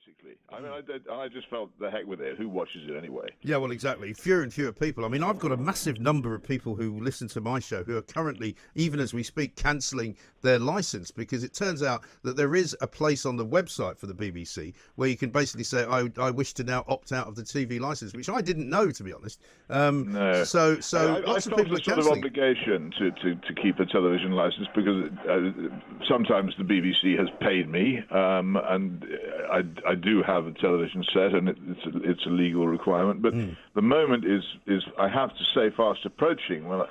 basically. I mean, I just felt the heck with it. Who watches it anyway? Yeah, well, exactly. Fewer and fewer people. I mean, I've got a massive number of people who listen to my show who are currently, even as we speak, cancelling their licence, because it turns out that there is a place on the website for the BBC where you can basically say, I wish to now opt out of the TV licence, which I didn't know, to be honest. No. So I lots of felt people a are sort of cancelling. obligation to keep a television licence because sometimes the BBC has paid me, and I do have a television set, and it's a legal requirement. But the moment is I have to say fast approaching when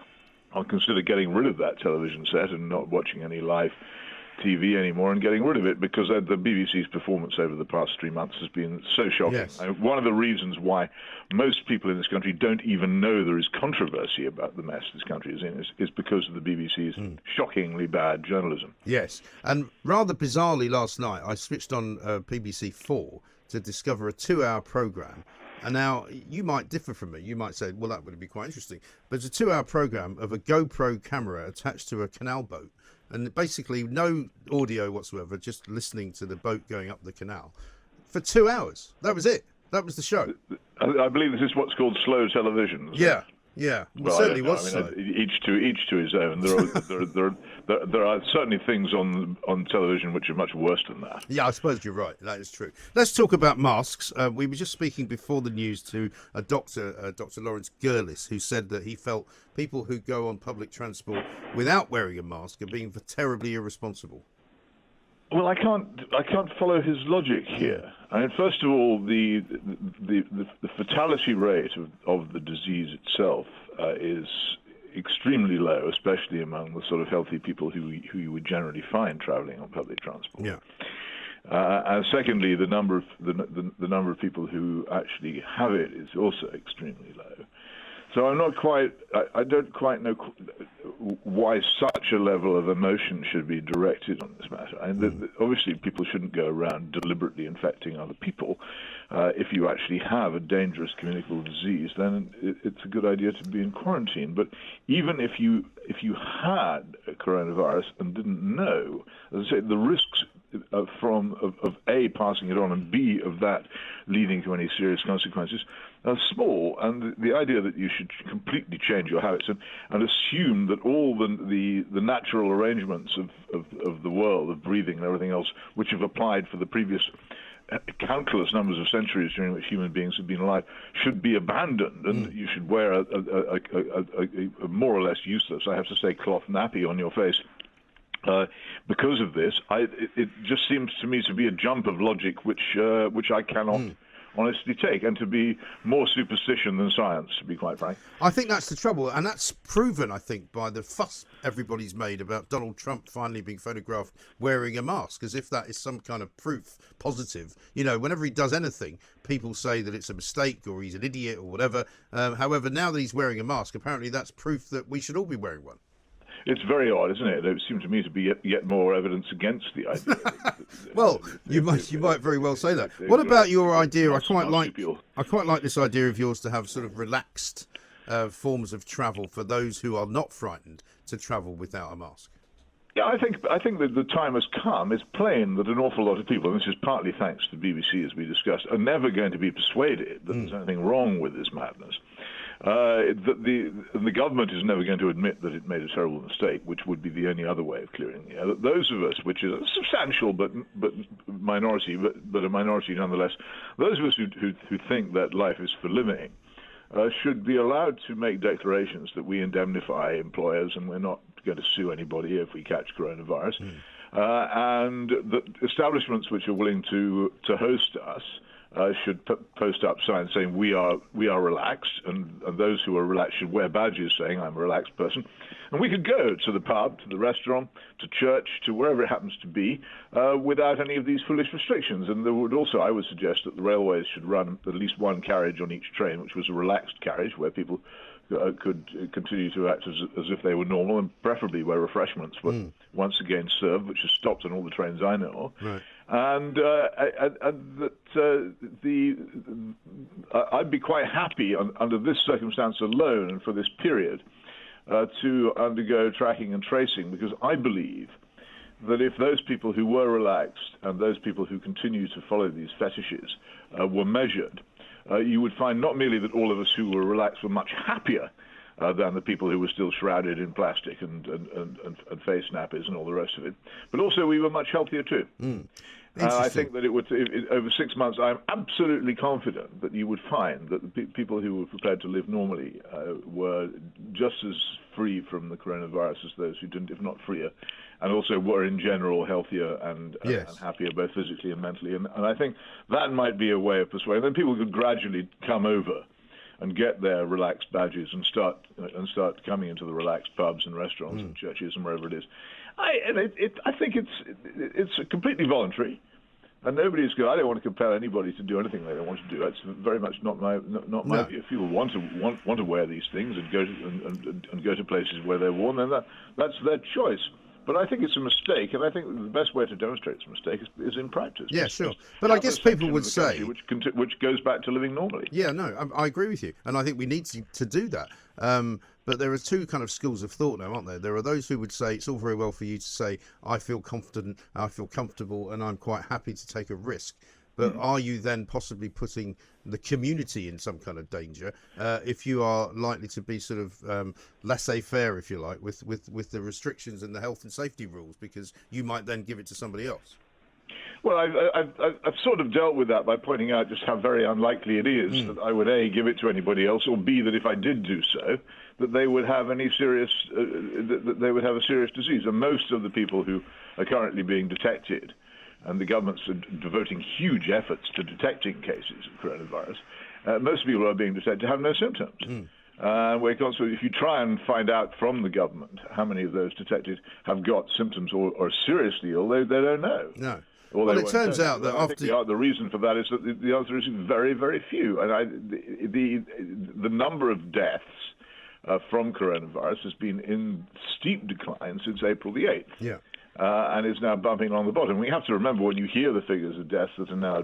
I'll consider getting rid of that television set and not watching any live TV anymore and getting rid of it, because the BBC's performance over the past 3 months has been so shocking. Yes. One of the reasons why most people in this country don't even know there is controversy about the mess this country is in is because of the BBC's shockingly bad journalism. Yes, and rather bizarrely last night I switched on BBC 4 to discover a 2-hour programme. And now, you might differ from me. You might say, well, that would be quite interesting. But it's a 2-hour programme of a GoPro camera attached to a canal boat. And basically no audio whatsoever, just listening to the boat going up the canal for 2 hours. That was it. That was the show. I believe this is what's called slow television. Yeah. Yeah, well, it certainly was so. Each to his own. There are certainly things on television which are much worse than that. Yeah, I suppose you're right. That is true. Let's talk about masks. We were just speaking before the news to a doctor, Dr. Lawrence Gurlis, who said that he felt people who go on public transport without wearing a mask are being terribly irresponsible. Well, I can't follow his logic here. I mean, first of all, the fatality rate of the disease itself is extremely low, especially among the sort of healthy people who you would generally find traveling on public transport. Yeah. And secondly, the number of people who actually have it is also extremely low. So I don't quite know why such a level of emotion should be directed on this matter. And obviously, people shouldn't go around deliberately infecting other people. If you actually have a dangerous communicable disease, then it's a good idea to be in quarantine. But even if you had a coronavirus and didn't know, as I say, the risks of A, passing it on, and B, of that leading to any serious consequences are small. And the idea that you should completely change your habits and assume that all the natural arrangements of the world, of breathing and everything else, which have applied for the previous countless numbers of centuries during which human beings have been alive, should be abandoned, and you should wear a more or less useless, I have to say, cloth nappy on your face. Because of this, it just seems to me to be a jump of logic which I cannot honestly take, and to be more superstition than science, to be quite frank. I think that's the trouble, and that's proven, I think, by the fuss everybody's made about Donald Trump finally being photographed wearing a mask, as if that is some kind of proof positive. You know, whenever he does anything, people say that it's a mistake or he's an idiot or whatever. However, now that he's wearing a mask, apparently that's proof that we should all be wearing one. It's very odd, isn't it? It seemed to me to be yet more evidence against the idea. Well, you might very well say that. What about your idea? I quite like this idea of yours to have sort of relaxed forms of travel for those who are not frightened to travel without a mask. Yeah, I think that the time has come. It's plain that an awful lot of people, and this is partly thanks to the BBC, as we discussed, are never going to be persuaded that there's anything wrong with this madness. The government is never going to admit that it made a terrible mistake, which would be the only other way of clearing the air. Those of us, which is a substantial but minority, but a minority nonetheless, those of us who think that life is for living, should be allowed to make declarations that we indemnify employers and we're not going to sue anybody if we catch coronavirus, and that establishments which are willing to host us should post up signs saying we are relaxed, and those who are relaxed should wear badges saying I'm a relaxed person. And we could go to the pub, to the restaurant, to church, to wherever it happens to be, without any of these foolish restrictions. And there would also, I would suggest, that the railways should run at least one carriage on each train, which was a relaxed carriage where people could continue to act as if they were normal, and preferably where refreshments were once again served, which has stopped on all the trains I know. Right. And that I'd be quite happy under this circumstance alone and for this period to undergo tracking and tracing, because I believe that if those people who were relaxed and those people who continue to follow these fetishes were measured, you would find not merely that all of us who were relaxed were much happier than the people who were still shrouded in plastic and face nappies and all the rest of it, but also we were much healthier too. I think that over 6 months, I'm absolutely confident that you would find that the people who were prepared to live normally were just as free from the coronavirus as those who didn't, if not freer, and also were in general healthier and happier, both physically and mentally. And I think that might be a way of persuading. Then people could gradually come over and get their relaxed badges and start coming into the relaxed pubs and restaurants and churches and wherever it is. I think it's completely voluntary, and nobody's good. I don't want to compel anybody to do anything they don't want to do. That's very much not my view. If people want to wear these things and go to places where they're worn, then that's their choice. But I think it's a mistake, and I think the best way to demonstrate it's a mistake is in practice. Yeah, sure. But I guess people would say... Which goes back to living normally. Yeah, no, I agree with you, and I think we need to do that. But there are two kind of schools of thought now, aren't there? There are those who would say it's all very well for you to say, I feel confident, I feel comfortable, and I'm quite happy to take a risk. But are you then possibly putting the community in some kind of danger if you are likely to be sort of laissez-faire, if you like, with the restrictions and the health and safety rules, because you might then give it to somebody else? Well, I've sort of dealt with that by pointing out just how very unlikely it is that I would A, give it to anybody else, or B, that if I did do so, that they would have any serious, that they would have a serious disease. And most of the people who are currently being detected, and the government's devoting huge efforts to detecting cases of coronavirus, most people who are being detected have no symptoms. If you try and find out from the government how many of those detected have got symptoms or are seriously ill, they don't know. No. Well, it turns out that after... the reason for that is that the answer is very, very few. And the number of deaths from coronavirus has been in steep decline since April the 8th. Yeah. And is now bumping along the bottom. We have to remember when you hear the figures of deaths that are now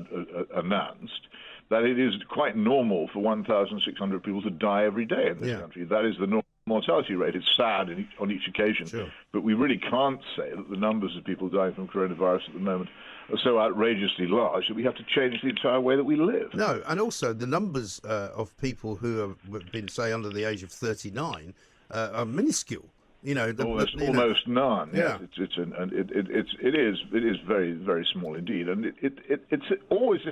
announced, that it is quite normal for 1,600 people to die every day in this country. That is the normal mortality rate. It's sad on each occasion, but we really can't say that the numbers of people dying from coronavirus at the moment are so outrageously large that we have to change the entire way that we live. No, and also the numbers of people who have been, say, under the age of 39 are minuscule. You know, almost none. Yeah, it is very, very small indeed, and it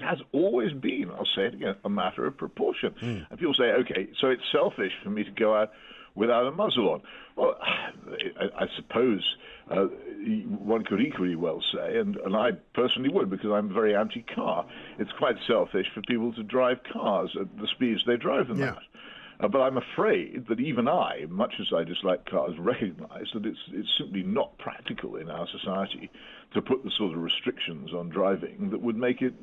has always been. I'll say it again, a matter of proportion. And people say, okay, so it's selfish for me to go out without a muzzle on. Well, I suppose one could equally well say, and I personally would, because I'm very anti-car. It's quite selfish for people to drive cars at the speeds they drive them at. But I'm afraid that even I, much as I dislike cars, recognize that it's simply not practical in our society to put the sort of restrictions on driving that would make it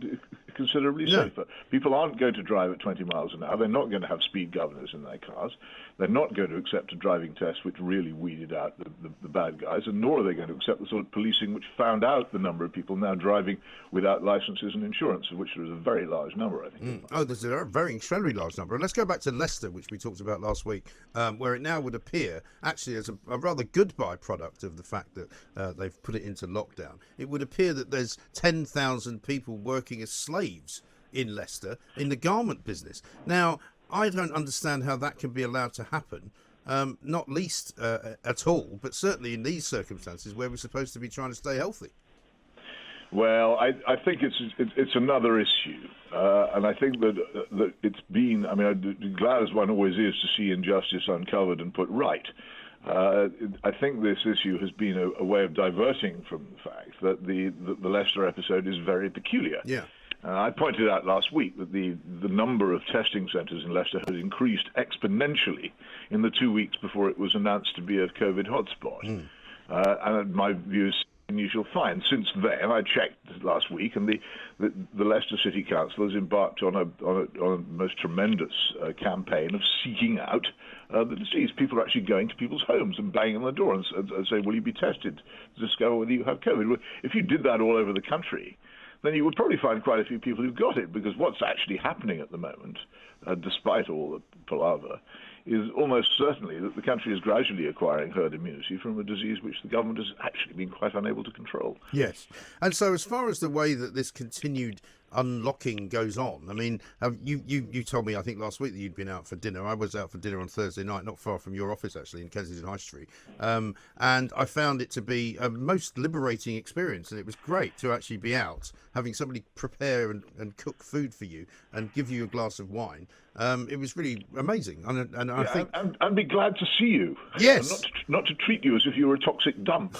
considerably safer. People aren't going to drive at 20 miles an hour. They're not going to have speed governors in their cars. They're not going to accept a driving test which really weeded out the bad guys, and nor are they going to accept the sort of policing which found out the number of people now driving without licenses and insurance, of which there is a very large number, I think. Oh, there's a very extremely large number. And let's go back to Leicester, which we talked about last week, where it now would appear, actually as a rather good byproduct of the fact that they've put it into lockdown, it would appear that there's 10,000 people working as slaves in Leicester in the garment business. Now, I don't understand how that can be allowed to happen, not least at all, but certainly in these circumstances where we're supposed to be trying to stay healthy. Well, I think it's another issue, and I think that it's been. I mean, glad as one always is to see injustice uncovered and put right. I think this issue has been a way of diverting from the fact that the Leicester episode is very peculiar. Yeah. I pointed out last week that the number of testing centres in Leicester has increased exponentially in the 2 weeks before it was announced to be a COVID hotspot. And my view is you shall find. Since then, I checked last week, and the Leicester City Council has embarked on a most tremendous campaign of seeking out the disease. People are actually going to people's homes and banging on the door and saying, will you be tested to discover whether you have COVID? Well, if you did that all over the country, then you would probably find quite a few people who've got it, because what's actually happening at the moment, despite all the palaver, is almost certainly that the country is gradually acquiring herd immunity from a disease which the government has actually been quite unable to control. Yes. And so as far as the way that this continued unlocking goes on, I mean, you told me, I think last week, that you'd been out for dinner. I was out for dinner on Thursday night, not far from your office, actually, in Kensington High Street. And I found it to be a most liberating experience. And it was great to actually be out, having somebody prepare and cook food for you and give you a glass of wine. It was really amazing. And I think... I'd be glad to see you. Yes. Not to treat you as if you were a toxic dump.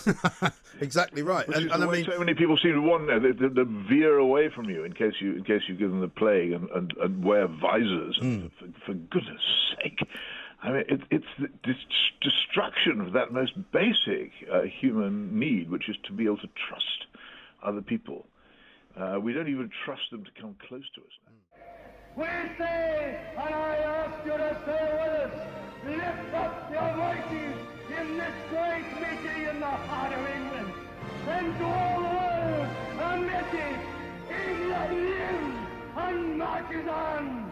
Exactly right. And I mean, so many people seem to want to veer away from you in case you give them the plague and wear visors. For goodness sake. I mean, it's the destruction of that most basic human need, which is to be able to trust other people. We don't even trust them to come close to us now. We say, and I ask you to say with us, lift up your voices in this great meeting in the heart of England, and to all the world a message: England lives and marches on.